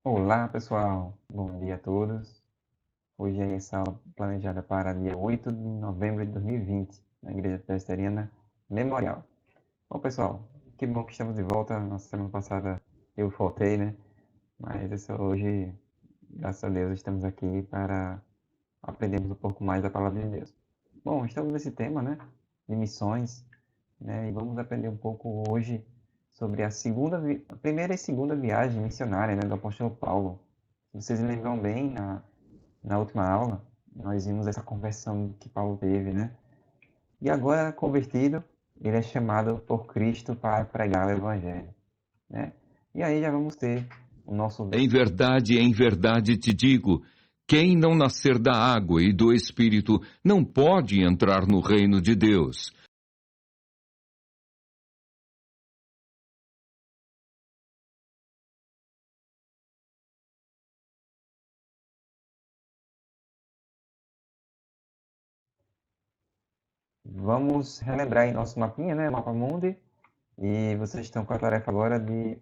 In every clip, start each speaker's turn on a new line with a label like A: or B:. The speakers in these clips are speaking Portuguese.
A: Olá, pessoal. Bom dia a todos. Hoje é essa aula planejada para dia 8 de novembro de 2020, na Igreja Presbiteriana Memorial. Bom, pessoal, que bom que estamos de volta. Na semana passada eu faltei, né? Mas hoje, graças a Deus, estamos aqui para aprendermos um pouco mais da Palavra de Deus. Bom, estamos nesse tema, né? De missões, né? E vamos aprender um pouco hoje sobre a primeira e segunda viagem missionária, né, do apóstolo Paulo. Se vocês lembram bem, na última aula, nós vimos essa conversão que Paulo teve, né? E agora, convertido, ele é chamado por Cristo para pregar o Evangelho, né? E aí já vamos ter o nosso...
B: Em verdade te digo: quem não nascer da água e do Espírito não pode entrar no reino de Deus.
A: Vamos relembrar aí nosso mapinha, né? Mapa Mundi. E vocês estão com a tarefa agora de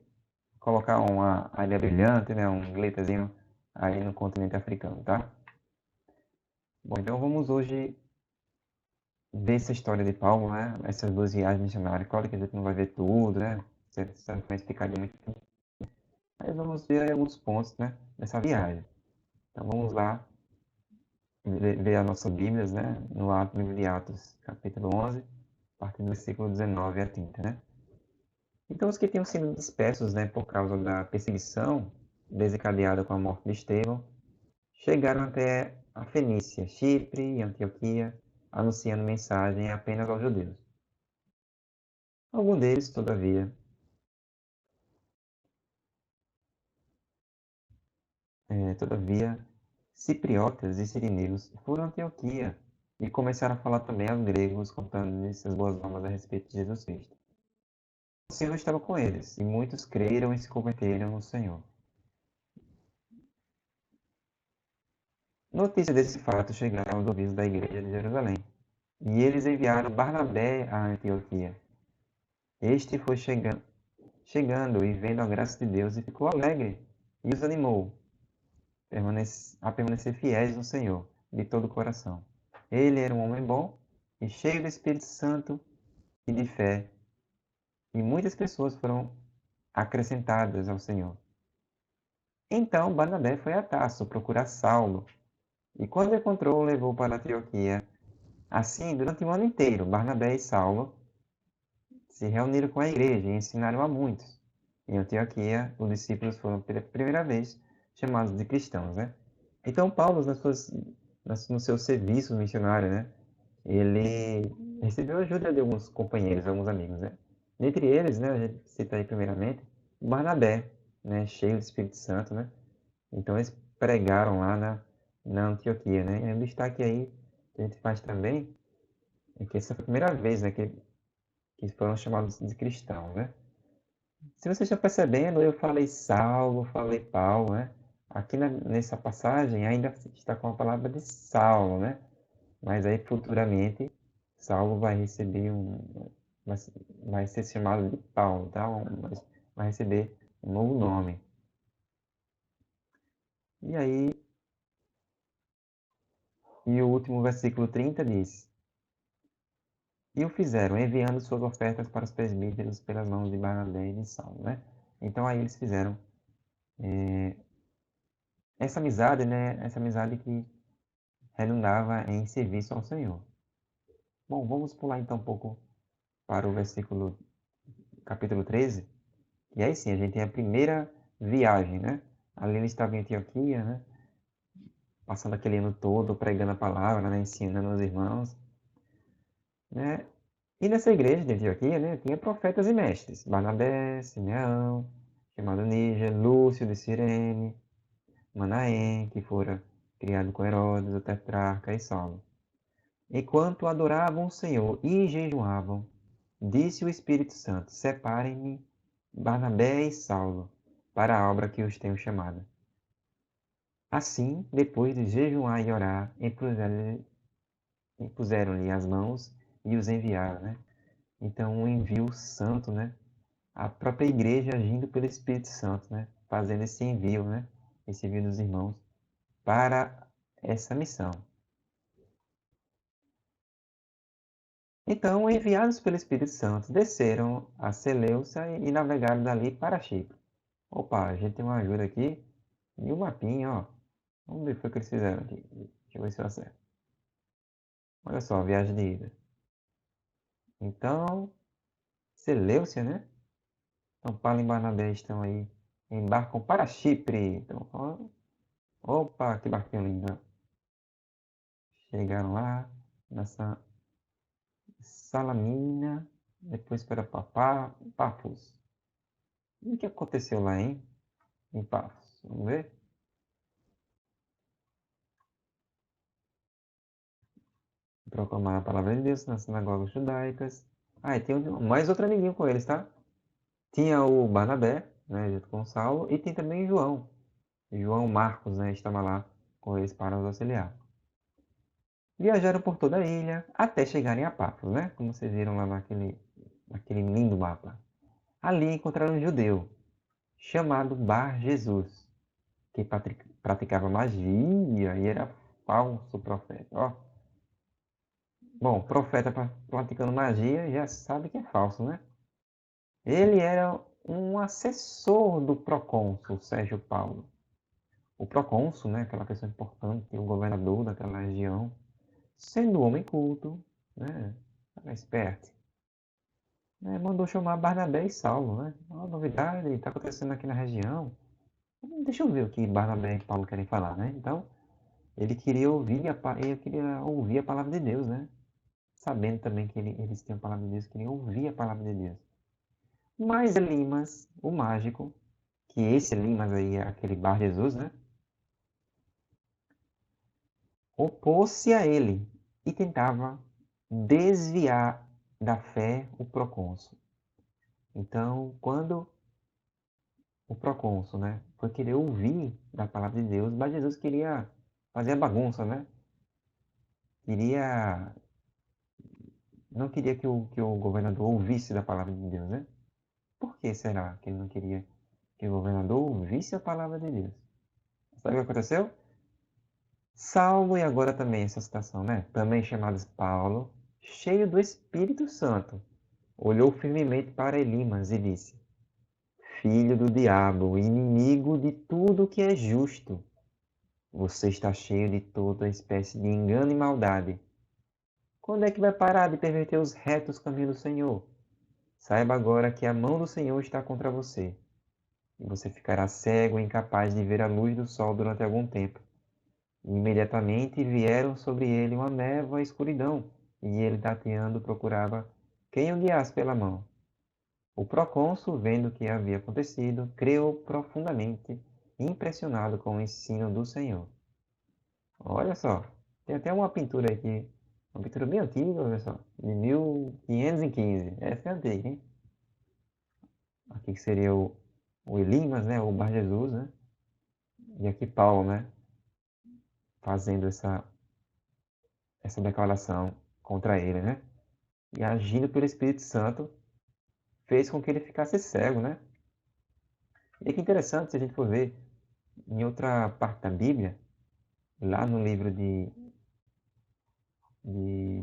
A: colocar uma área brilhante, né? Um glitterzinho aí no continente africano, tá? Bom, então vamos hoje ver essa história de Paulo, né? Essas duas viagens missionárias. Claro que a gente não vai ver tudo, né? Certamente ficaria muito tempo. Mas vamos ver aí alguns pontos, né? Dessa viagem. Então vamos lá ver as nossas Bíblias, né? No livro de Atos, capítulo 11, a partir do versículo 19 a 30, né? Então os que tinham sido dispersos, né? Por causa da perseguição desencadeada com a morte de Estevão, chegaram até a Fenícia, Chipre e Antioquia, anunciando mensagem apenas aos judeus. Algum deles, todavia, cipriotas e sirineus foram a Antioquia e começaram a falar também aos gregos, contando-lhes as boas novas a respeito de Jesus Cristo. O Senhor estava com eles, e muitos creram e se converteram no Senhor. Notícias desse fato chegaram aos ouvidos da igreja de Jerusalém, e eles enviaram Barnabé a Antioquia. Este foi chegando e vendo a graça de Deus e ficou alegre, e os animou a permanecer fiéis no Senhor, de todo o coração. Ele era um homem bom e cheio do Espírito Santo e de fé, e muitas pessoas foram acrescentadas ao Senhor. Então Barnabé foi a Tarso procurar Saulo, e quando encontrou, o levou para Antioquia. Assim, durante o ano inteiro, Barnabé e Saulo se reuniram com a igreja e ensinaram a muitos. Em Antioquia, os discípulos foram pela primeira vez chamados de cristãos, né? Então Paulo, no seu serviço missionário, né, ele recebeu a ajuda de alguns companheiros, alguns amigos, né? Dentre eles, né, a gente cita aí primeiramente Barnabé, né, cheio do Espírito Santo, né? Então eles pregaram lá na Antioquia, né? E um destaque aí que a gente faz também é que essa foi a primeira vez, né, que foram chamados de cristãos, né? Se você está percebendo, eu falei Saulo, falei Paulo, né? Aqui nessa passagem ainda está com a palavra de Saulo, né? Mas aí futuramente Saulo vai receber vai, vai ser chamado de Paulo, tá? Vai receber um novo nome. E aí, e o último versículo 30 diz: E o fizeram, enviando suas ofertas para os presbíteros pelas mãos de Barnabé e de Saulo, né? Então aí eles fizeram essa amizade, né? Essa amizade que redundava em serviço ao Senhor. Bom, vamos pular então um pouco para o capítulo 13, e aí sim a gente tem a primeira viagem, né? Ali ele estava em Antioquia, né? Passando aquele ano todo pregando a palavra, né? Ensinando os irmãos, né? E nessa igreja de Antioquia, né? Tinha profetas e mestres: Barnabé, Simeão, chamado Níger, Lúcio de Cirene, Manaém, que fora criado com Herodes, o tetrarca, e Saulo. Enquanto adoravam o Senhor e jejuavam, disse o Espírito Santo: Separem-me Barnabé e Saulo para a obra que os tenho chamada. Assim, depois de jejuar e orar, impuseram-lhe as mãos e os enviaram, né? Então, um envio santo, né? A própria igreja agindo pelo Espírito Santo, né? fazendo esse envio, né? Esse envio dos irmãos para essa missão. Então, enviados pelo Espírito Santo, desceram a Seleucia e navegaram dali para Chipre. Opa, a gente tem uma ajuda aqui e um mapinha, ó. Vamos ver o que foi que eles fizeram aqui. Deixa eu ver se eu acerto. Olha só, viagem de ida. Então, Seleucia, né? Então, Paulo e Barnabé estão aí, embarcam para Chipre. Então, opa, que barquinho lindo. Chegaram lá, nessa Salamina, depois para Pafos. E o que aconteceu lá, hein? Em Pafos. Vamos ver? Proclamar a palavra de Deus nas sinagogas judaicas. Ah, e tem mais outro amiguinho com eles, tá? Tinha o Barnabé, né, junto com o Saulo, e tem também João. João Marcos, né, estava lá com eles para os auxiliar. Viajaram por toda a ilha até chegarem a Pafos, né? Como vocês viram lá naquele lindo mapa. Ali encontraram um judeu chamado Bar Jesus, que praticava magia e era falso profeta. Ó, bom, profeta praticando magia já sabe que é falso, né? Ele era um assessor do procônsul Sérgio Paulo. O procônsul, né, aquela pessoa importante, o governador daquela região, sendo um homem culto, né, esperto, né, mandou chamar Barnabé e Saulo, né? Uma novidade está acontecendo aqui na região. Deixa eu ver o que Barnabé e Paulo querem falar, né? Então, ele queria ouvir a palavra de Deus, né? Sabendo também que eles têm a palavra de Deus, queriam ouvir a palavra de Deus. Mas Elimas, o mágico, que esse Elimas aí é aquele Bar Jesus, né? Opôs-se a ele e tentava desviar da fé o procônsul. Então, quando o procônsul, né, foi querer ouvir da palavra de Deus, mas Jesus queria fazer a bagunça, né? Queria, não queria que o governador ouvisse da palavra de Deus, né? Por que será que ele não queria que o governador ouvisse a palavra de Deus? Sabe o que aconteceu? Saulo, e agora também essa citação, né? Também chamado Paulo, cheio do Espírito Santo, olhou firmemente para Elimas e disse: Filho do diabo, inimigo de tudo que é justo, você está cheio de toda espécie de engano e maldade. Quando é que vai parar de perverter os retos caminhos do Senhor? Saiba agora que a mão do Senhor está contra você, e você ficará cego e incapaz de ver a luz do sol durante algum tempo. E imediatamente vieram sobre ele uma névoa e escuridão, e ele, tateando, procurava quem o guiasse pela mão. O procônsul, vendo o que havia acontecido, creu profundamente, impressionado com o ensino do Senhor. Olha só, tem até uma pintura aqui, uma pintura bem antiga, olha só, de 1515. Essa é antiga, hein? Aqui que seria o Elimas, né, o Bar Jesus, né? E aqui Paulo, né, fazendo essa declaração contra ele, né? E agindo pelo Espírito Santo, fez com que ele ficasse cego, né? E que interessante, se a gente for ver em outra parte da Bíblia, lá no livro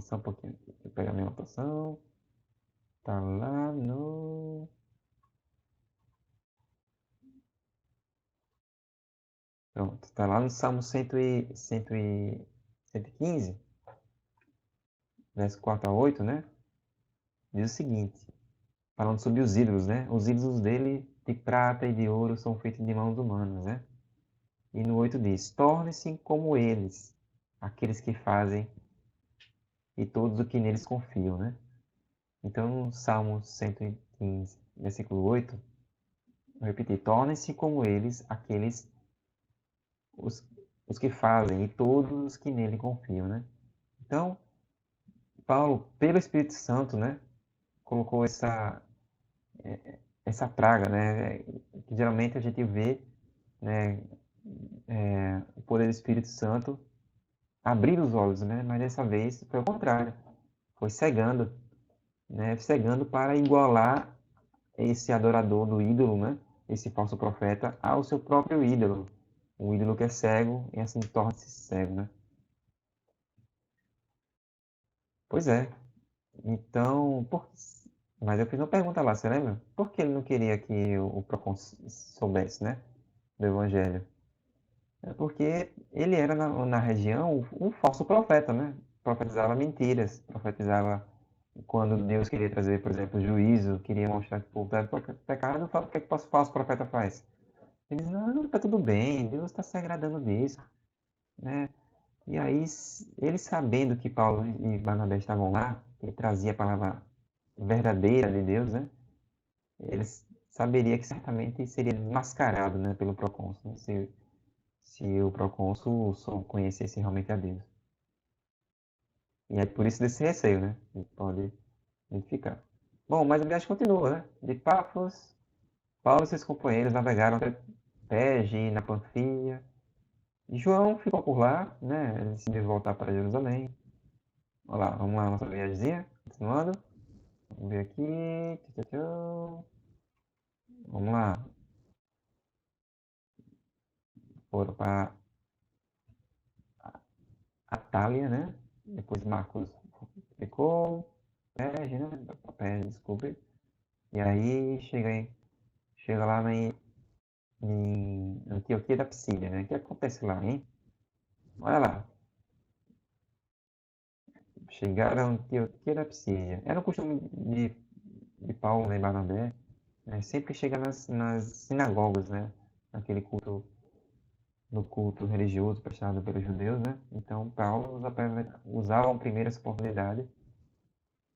A: só um pouquinho, deixa eu pegar minha anotação, tá lá no... Pronto, tá lá no Salmo 115, verso 4 a 8, né? Diz o seguinte, falando sobre os ídolos, né? Os ídolos dele de prata e de ouro são feitos de mãos humanas, né? E no 8 diz, torne-se como eles, aqueles que fazem e todos os que neles confiam, né? Então, Salmo 115, versículo 8, vou repetir, tornem-se como eles, aqueles, os, os que fazem e todos os que nele confiam, né? Então, Paulo, pelo Espírito Santo, né, colocou essa praga, né, que geralmente a gente vê, né, o poder do Espírito Santo abrir os olhos, né, mas dessa vez foi o contrário, foi cegando, né, cegando para igualar esse adorador do ídolo, né, esse falso profeta ao seu próprio ídolo. O ídolo que é cego e assim torna-se cego, né? Pois é. Então, mas eu fiz uma pergunta lá, você lembra? Por que ele não queria que o Procon soubesse, né? Do Evangelho? É porque ele era na região um falso profeta, né? Profetizava mentiras, profetizava quando Deus queria trazer, por exemplo, juízo, queria mostrar que o povo era pecado, o que é que o falso profeta faz? Ele diz, não, tá tudo bem, Deus está se agradando disso, né? E aí, ele sabendo que Paulo e Barnabé estavam lá, que ele trazia a palavra verdadeira de Deus, né? Ele saberia que certamente seria mascarado, né, pelo procônsul, né? Se o procônsul só conhecesse realmente a Deus. E é por isso desse receio, né? Ele pode identificar. Bom, mas a viagem continua, né? De Pafos, Paulo e seus companheiros navegaram até Perge, na Panfilha. E João ficou por lá, né? Ele decidiu voltar para Jerusalém. Olha lá, vamos lá, nossa viagemzinha. Continuando. Vamos ver aqui. Tchau, tchau, tchau. Vamos lá. Foram para Atália, né? Depois Marcos ficou. Perge, né? Perge, desculpe. E aí chega lá em Antioquia da Psídia, né? O que acontece lá, hein? Olha lá. Chegaram a Antioquia da Psídia. Era um costume de Paulo e Barnabé, né? Sempre chegar nas sinagogas, né? Naquele culto, no culto religioso prestado pelos judeus, né? Então Paulo usava primeiro essa oportunidade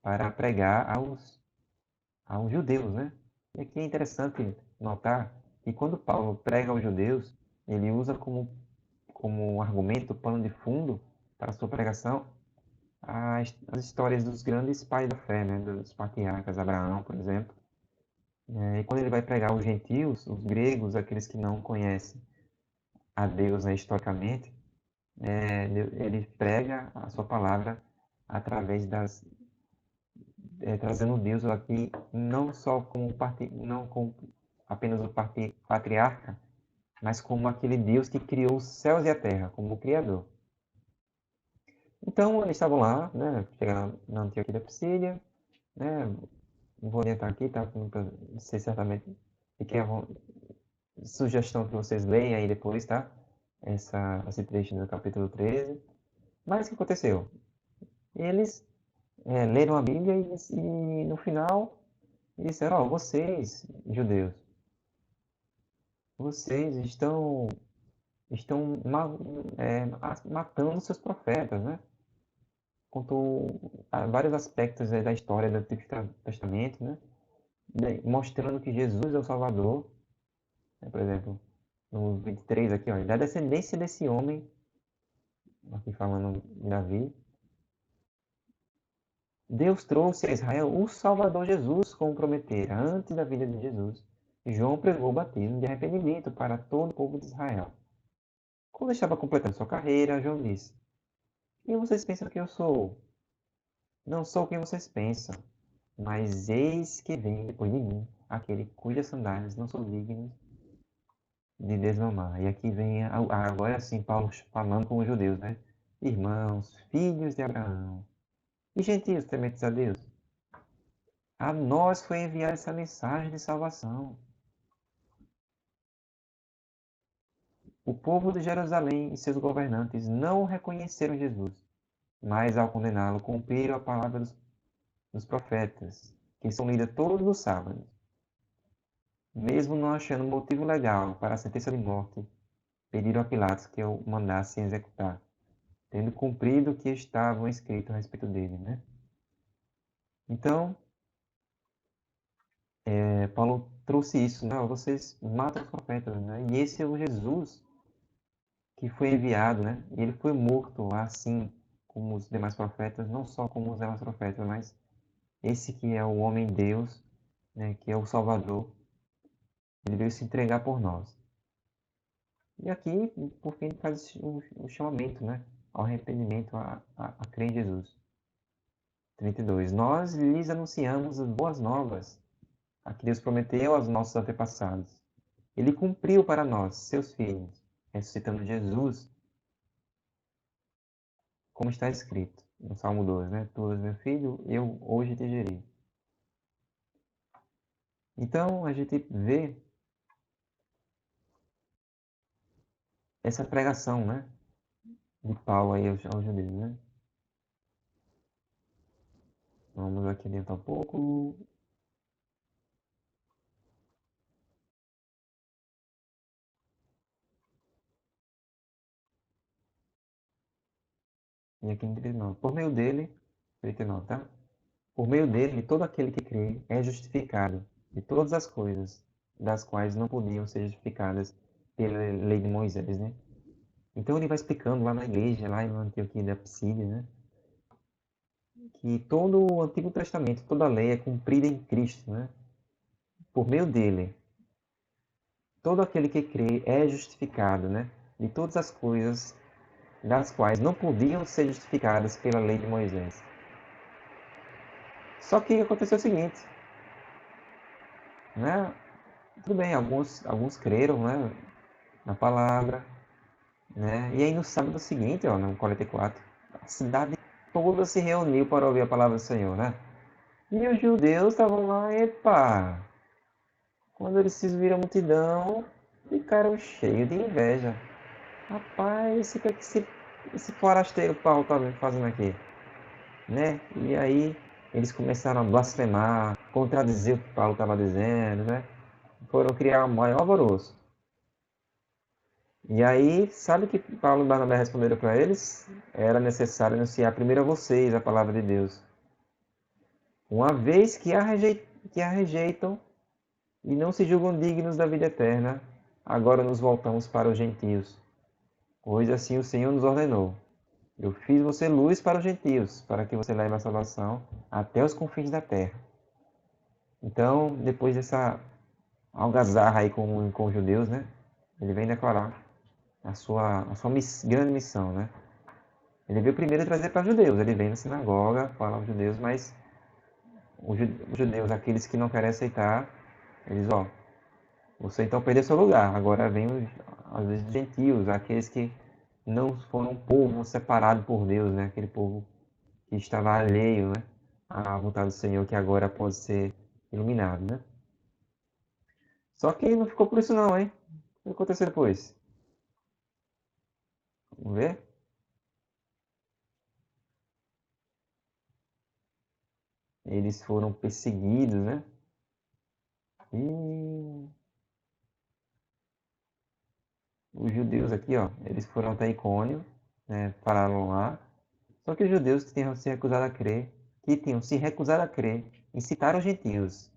A: para pregar aos judeus, né? E aqui é interessante notar que quando Paulo prega aos judeus, ele usa como argumento, pano de fundo para a sua pregação, as histórias dos grandes pais da fé, né? Dos patriarcas, Abraão, por exemplo. E quando ele vai pregar aos gentios, os gregos, aqueles que não conhecem a Deus, né, historicamente, ele prega a sua palavra através trazendo Deus aqui não só não como apenas o patriarca, mas como aquele Deus que criou os céus e a terra, como o Criador. Então, eles estavam lá, né, chegaram na Antioquia da Psídia, né, não vou adiantar aqui, tá, para você certamente, fiquem à sugestão que vocês leiam aí depois, tá? Esse trecho do capítulo 13. Mas o que aconteceu? Eles leram a Bíblia e no final disseram, ó, vocês, judeus, vocês estão matando seus profetas, né? Contou vários aspectos da história do Antigo Testamento, né? Mostrando que Jesus é o Salvador, né? Por exemplo, no 23 aqui, ó, da descendência desse homem, aqui falando de Davi, Deus trouxe a Israel o Salvador Jesus, como prometera, antes da vinda de Jesus. João pregou o batismo de arrependimento para todo o povo de Israel. Quando estava completando sua carreira, João disse: Quem vocês pensam que eu sou? Não sou quem vocês pensam, mas eis que vem depois de mim aquele cujas sandálias não sou digno de desmamar. E aqui vem agora sim Paulo falando com os judeus, né? Irmãos, filhos de Abraão e gentios tementes a Deus. A nós foi enviada essa mensagem de salvação. O povo de Jerusalém e seus governantes não reconheceram Jesus, mas ao condená-lo cumpriram a palavra dos profetas, que são lidas todos os sábados. Mesmo não achando motivo legal para a sentença de morte, pediram a Pilatos que o mandasse executar, tendo cumprido o que estava escrito a respeito dele, né? Então, Paulo trouxe isso, né? Vocês matam os profetas, né? E esse é o Jesus que foi enviado, né? E ele foi morto assim como os demais profetas, não só como os demais profetas, mas esse que é o homem Deus, né? Que é o Salvador, ele veio se entregar por nós. E aqui, por fim, ele faz o chamamento, né? Ao arrependimento, a crer em Jesus. 32. Nós lhes anunciamos as boas novas, a que Deus prometeu aos nossos antepassados. Ele cumpriu para nós, seus filhos, ressuscitando Jesus, como está escrito no Salmo 12, né? Tu és meu filho, eu hoje te gerei. Então, a gente vê essa pregação, né? De Paulo aí aos judeus, né? Vamos aqui adiantar um pouco. E aqui em 39. Por meio dele, 39, tá? Por meio dele, todo aquele que crê é justificado de todas as coisas, das quais não podiam ser justificadas pela lei de Moisés, né? Então ele vai explicando lá na igreja, lá em Antioquia da Psídia, né? Que todo o Antigo Testamento, toda a lei é cumprida em Cristo, né? Por meio dele, todo aquele que crê é justificado, né? De todas as coisas das quais não podiam ser justificadas pela lei de Moisés. Só que aconteceu o seguinte, né? Tudo bem, alguns creram, né, na palavra, né? E aí no sábado seguinte, ó, no 44, a cidade toda se reuniu para ouvir a palavra do Senhor, né? E os judeus estavam lá, epa! Quando eles viram a multidão, ficaram cheios de inveja. Rapaz, o que é que esse forasteiro Paulo está fazendo aqui? Né? E aí eles começaram a blasfemar, contradizer o que Paulo estava dizendo, né? Foram criar um maior alvoroço. E aí, sabe o que Paulo e Barnabé responderam para eles? Era necessário anunciar primeiro a vocês a palavra de Deus. Uma vez que a rejeitam e não se julgam dignos da vida eterna, agora nos voltamos para os gentios. Pois assim o Senhor nos ordenou. Eu fiz você luz para os gentios, para que você leve a salvação até os confins da terra. Então, depois dessa algazarra aí com os judeus, né? Ele vem declarar a sua grande missão, né? Ele veio primeiro trazer para os judeus. Ele vem na sinagoga, fala aos judeus, mas os judeus, aqueles que não querem aceitar, eles, ó, você então perdeu seu lugar. Agora vem os gentios, aqueles que não foram um povo separado por Deus, né? Aquele povo que estava alheio, né? À vontade do Senhor, que agora pode ser iluminado, né? Só que não ficou por isso não, hein? O que aconteceu depois? Vamos ver? Eles foram perseguidos, né? E os judeus aqui, ó, eles foram até Icônio, né? Pararam lá. Só que os judeus que tinham se recusado a crer, incitaram os gentios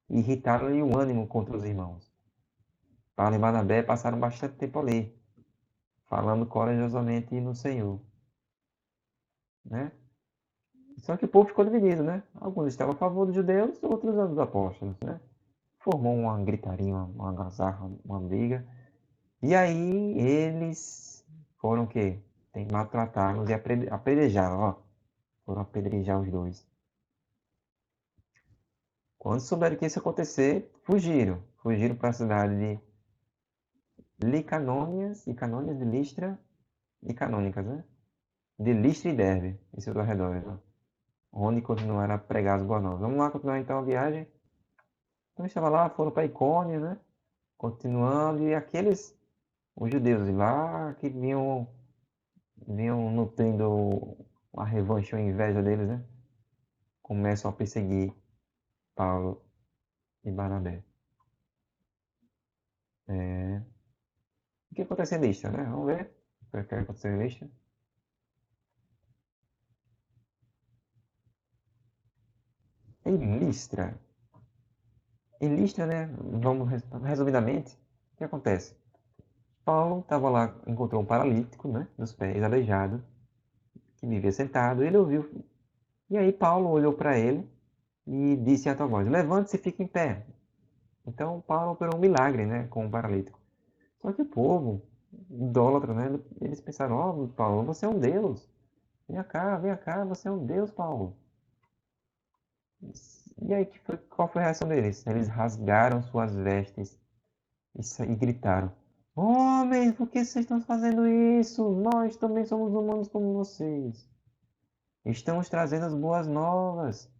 A: e irritaram-lhe o ânimo contra os irmãos. Paulo e Barnabé passaram bastante tempo ali, falando corajosamente no Senhor, né? Só que o povo ficou dividido, né? Alguns estavam a favor dos judeus, outros dos apóstolos, né? Formou uma gritaria, uma algazarra, uma briga. E aí eles foram o quê? Tem maltrataram e apedrejaram, ó. Foram apedrejar os dois. Quando souberam que isso ia acontecer, fugiram. Fugiram para a cidade de Licanônias, de Listra e Canônicas, né? De Listra e Derbe, em seus arredores, né? Onde continuaram a pregar as boas novas. Vamos lá continuar então a viagem. Então estava lá, foram para Icônio, né? Continuando, e aqueles, os judeus de lá, que vinham nutrindo a revanche ou a inveja deles, né? Começam a perseguir Paulo e Barnabé. É... O que aconteceu em Listra, né? Vamos ver o que aconteceu em Listra. Em Listra, né? Vamos resumidamente, o que acontece? Paulo estava lá, encontrou um paralítico, né? Dos pés, aleijado, que vivia sentado. Ele ouviu. E aí Paulo olhou para ele e disse em alta voz: levante-se e fique em pé. Então Paulo operou um milagre, né? Com o paralítico. Só que o povo, idólatra, né? Eles pensaram: ó, Paulo, você é um Deus. Vem cá, você é um Deus, Paulo. E aí, qual foi a reação deles? Eles rasgaram suas vestes e gritaram: Homens, por que vocês estão fazendo isso? Nós também somos humanos como vocês. Estamos trazendo as boas novas,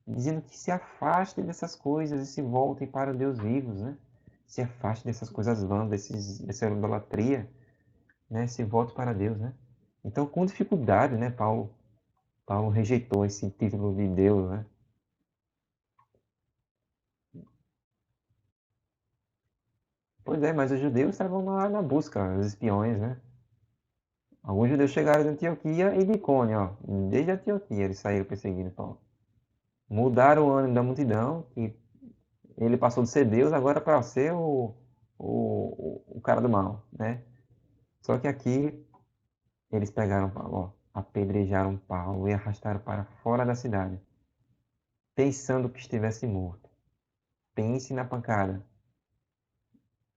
A: dizendo que se afastem dessas coisas e se voltem para o Deus vivos, né? Se afastem dessas coisas vãs, dessa idolatria, né? Se volte para Deus, né? Então, com dificuldade, né, Paulo rejeitou esse título de Deus, né? Pois é, mas os judeus estavam lá na busca, os espiões, né? Alguns judeus chegaram de Antioquia e de Icônio, ó. Desde Antioquia eles saíram perseguindo Paulo. Mudaram o ânimo da multidão, e ele passou de ser Deus agora para ser o cara do mal, né? Só que aqui eles pegaram Paulo, ó, apedrejaram Paulo e arrastaram para fora da cidade, pensando que estivesse morto. Pense na pancada.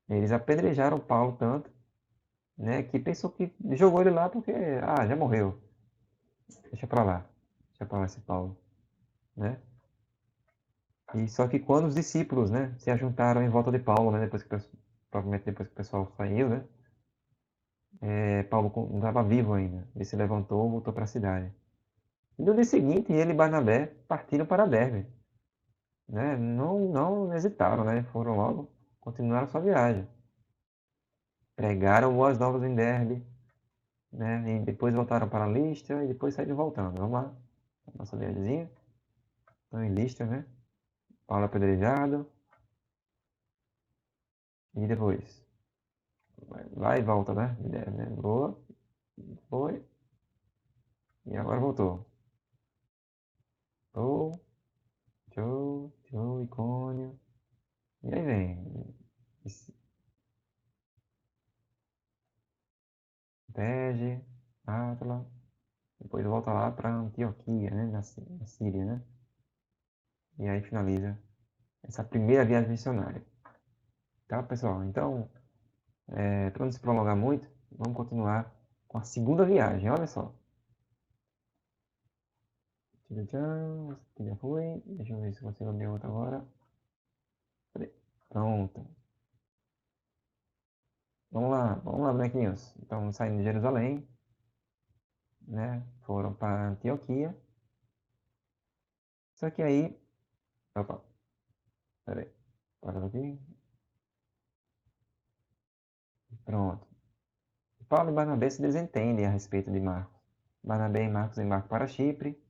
A: Eles apedrejaram Paulo tanto, né, que pensou que jogou ele lá porque, já morreu. Deixa pra lá. Deixa pra lá esse Paulo, né? E só que quando os discípulos, né, se ajuntaram em volta de Paulo, né, provavelmente depois que o pessoal saiu, né, Paulo não estava vivo ainda. Ele se levantou e voltou para a cidade. E no dia seguinte, ele e Barnabé partiram para Derbe, né? Não hesitaram, né? Foram logo, continuaram sua viagem. Pregaram boas novas em Derbe, né? E depois voltaram para Listra e depois saíram voltando. Vamos lá, nossa viagemzinha. Estão em Listra, né? Paulo apedrejado. E depois? Vai e volta, né? De Derbe, né? Boa, foi. E agora voltou. Show, show, icônio. E aí vem. Tege, Átila. Depois volta lá para Antioquia, né? Na Síria, né? E aí finaliza essa primeira viagem missionária. Tá, pessoal? Então, para não se prolongar muito, vamos continuar com a segunda viagem. Olha só. Tchau, aqui já foi. Deixa eu ver se eu consigo abrir outra agora. Cadê? Pronto. Vamos lá, bonequinhos. Então, saindo de Jerusalém, né? Foram para Antioquia. Só que aí. Opa, peraí. Para aqui. Pronto. Paulo e Barnabé se desentendem a respeito de Marcos. Barnabé e Marcos embarcam para Chipre,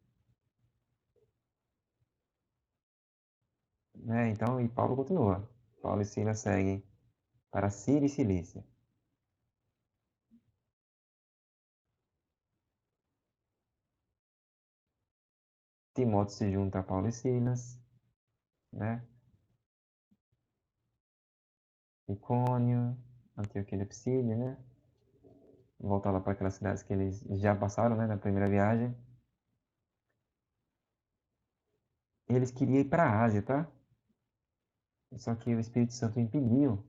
A: né? Então, e Paulo continua. Paulo e Silas seguem para Síria e Cilícia. Timóteo se junta a Paulo e Silas, né? Icônio, Antioquia de Psídia, né? Volta lá para aquelas cidades que eles já passaram, né? Na primeira viagem. Eles queriam ir para a Ásia, tá? Só que o Espírito Santo impediu,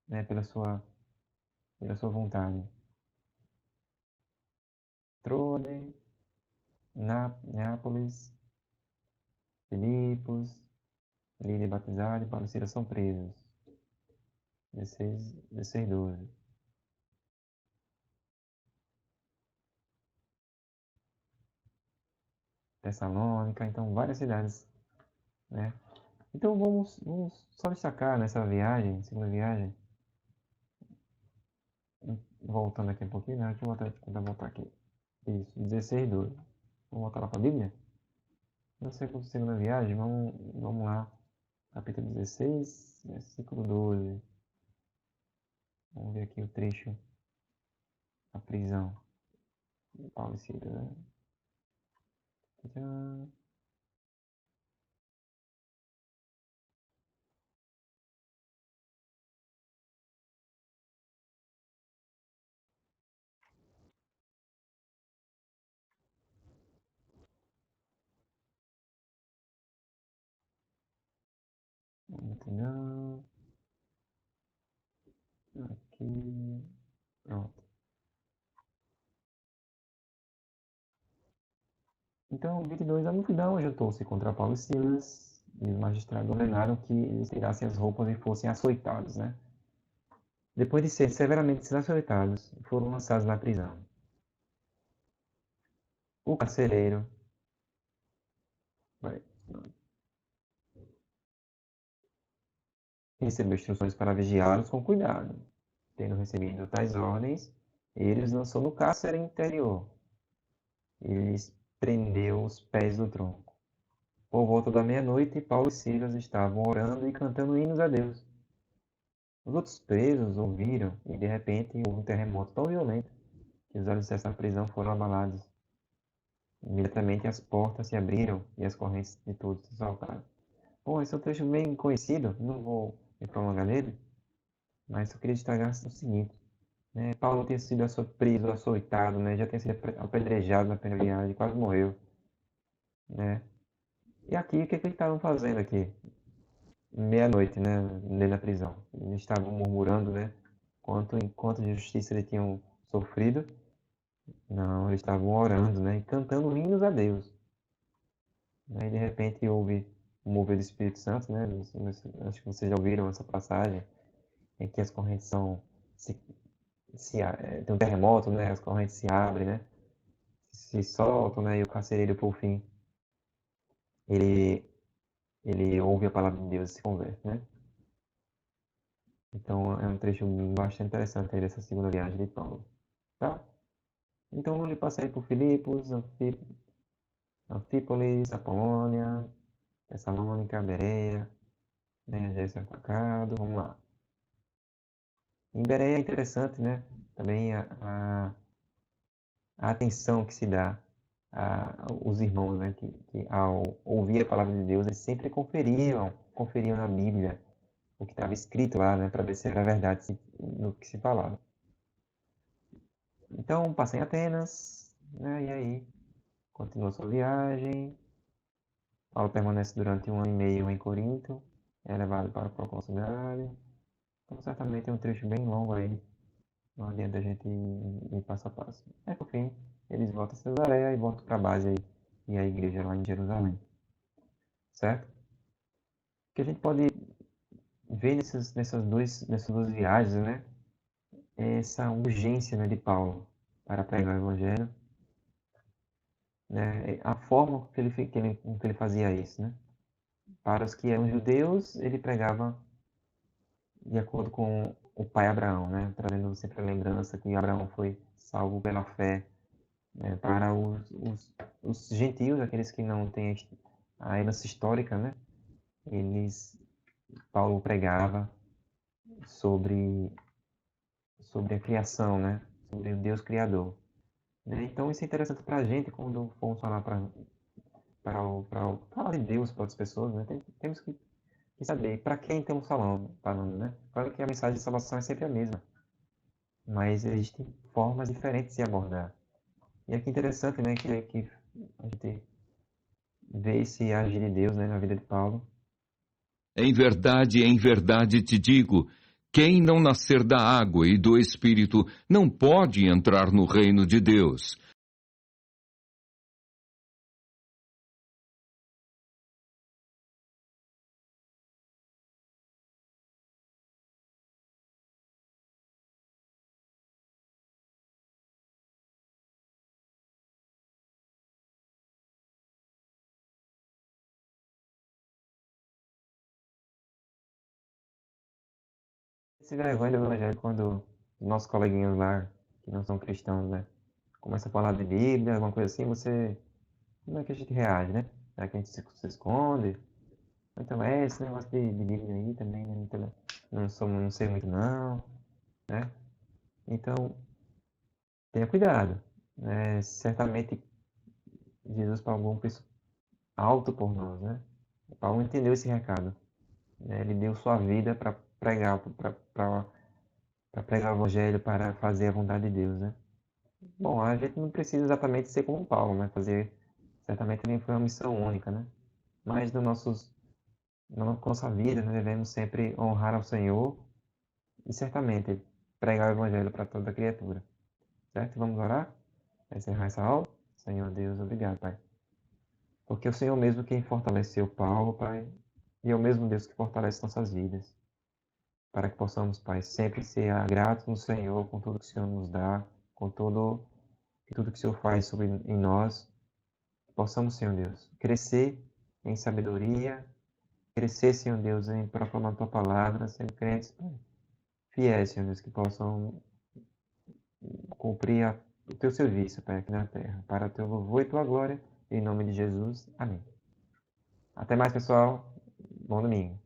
A: né? Pela sua vontade. Trode, Nápoles, Filipos, Lídia batizada e Paulo e Silas são presos. 16, 12. Tessalônica, então várias cidades, né? Então vamos só destacar nessa viagem, segunda viagem, voltando aqui um pouquinho, né? Deixa eu tentar voltar aqui. Isso, 16, 12. Vamos voltar lá para a Bíblia? Na segunda viagem, vamos lá. Capítulo 16, versículo 12. Vamos ver aqui o trecho da prisão de Paulo e Silas, né? Tcharam. Não, aqui, pronto. Então, 22, a multidão juntou-se contra Paulo e Silas, E os magistrados ordenaram que eles tirassem as roupas e fossem açoitados, né? Depois de ser severamente açoitados, foram lançados na prisão. O carcereiro recebeu instruções para vigiá-los com cuidado. Tendo recebido tais ordens, ele os lançou no cárcere interior e lhes prendeu os pés do tronco. Por volta da meia-noite, Paulo e Silas estavam orando e cantando hinos a Deus. Os outros presos ouviram e, de repente, houve um terremoto tão violento que os alicerces da prisão foram abalados. Imediatamente as portas se abriram e as correntes de todos se soltaram. Bom, esse é um trecho bem conhecido, não vou me prolongar nele, mas eu queria destacar o seguinte, né? Paulo tinha sido preso, açoitado, né? Já tinha sido apedrejado na primeira viagem, quase morreu, né? E aqui, o que eles estavam fazendo aqui? Meia-noite, né? Dentro da prisão. Eles estavam murmurando, né? Enquanto de justiça eles tinham sofrido. Não, eles estavam orando, né? E cantando hinos a Deus. Aí, de repente, houve o mover do Espírito Santo, né? Acho que vocês já ouviram essa passagem, em que as correntes tem um terremoto, né? As correntes se abrem, né? Se soltam, né? E o carcereiro, por fim, ele, ele ouve a palavra de Deus e se converte, né? Então, é um trecho bastante interessante aí dessa segunda viagem de Paulo, tá? Então, ele passa aí por Filipos, Anfípolis, Apolônia, Tessalônica, Bereia, né? Já é atacado, vamos lá. Em Bereia é interessante, né? Também a atenção que se dá aos irmãos, né? Que ao ouvir a palavra de Deus, eles sempre conferiam na Bíblia o que estava escrito lá, né? Para ver se era verdade no que se falava. Então, passa em Atenas, né? E aí, continua sua viagem. Paulo permanece durante 1 ano e meio em Corinto, é levado para a proconsulado. Então, certamente é um trecho bem longo aí, não adianta a gente ir passo a passo. Aí, por fim, eles voltam a Cesareia e voltam para a base aí, e a igreja lá em Jerusalém, certo? O que a gente pode ver nessas duas viagens, né? É essa urgência, né, de Paulo para pregar o evangelho, né? A forma que ele fazia isso, né? Para os que eram judeus, ele pregava de acordo com o pai Abraão, né? Trazendo sempre a lembrança que Abraão foi salvo pela fé, né? Para os gentios, aqueles que não têm a herança histórica, né? Paulo pregava sobre, sobre a criação, né? Sobre o Deus Criador. Né? Então isso é interessante para a gente quando formos falar falar de Deus para outras pessoas, né? Temos que saber para quem estamos falando, né? Claro que a mensagem de salvação é sempre a mesma, mas existem formas diferentes de abordar. E aqui é interessante, né, que a gente vê esse agir de Deus, né, na vida de Paulo.
B: Em verdade te digo, quem não nascer da água e do Espírito não pode entrar no reino de Deus.
A: Esse vergonha do evangelho quando nossos coleguinhas lá, que não são cristãos, né, começam a falar de Bíblia, alguma coisa assim, como é que a gente reage, né? Será que a gente se esconde? Então, esse negócio de Bíblia aí também, né? Não sei muito não, né? Então, tenha cuidado, né? Certamente Jesus pagou um preço alto por nós, né? Paulo entendeu esse recado, né? Ele deu sua vida para pregar o evangelho, para fazer a vontade de Deus, né? Bom, a gente não precisa exatamente ser como Paulo, né? Certamente nem foi uma missão única, né? Mas na nossa vida, né, devemos sempre honrar ao Senhor e certamente pregar o evangelho para toda criatura, certo? Vamos orar? Para encerrar essa aula? Senhor Deus, obrigado, Pai. Porque o Senhor mesmo quem fortaleceu Paulo, Pai, e é o mesmo Deus que fortalece nossas vidas, para que possamos, Pai, sempre ser gratos no Senhor com tudo que o Senhor nos dá, com tudo que o Senhor faz em nós, que possamos, Senhor Deus, crescer em sabedoria, crescer, Senhor Deus, em proclamar a Tua palavra, sendo crentes, Pai, fiéis, Senhor Deus, que possam cumprir o Teu serviço, Pai, aqui na terra, para o Teu louvor e Tua glória, em nome de Jesus. Amém. Até mais, pessoal. Bom domingo.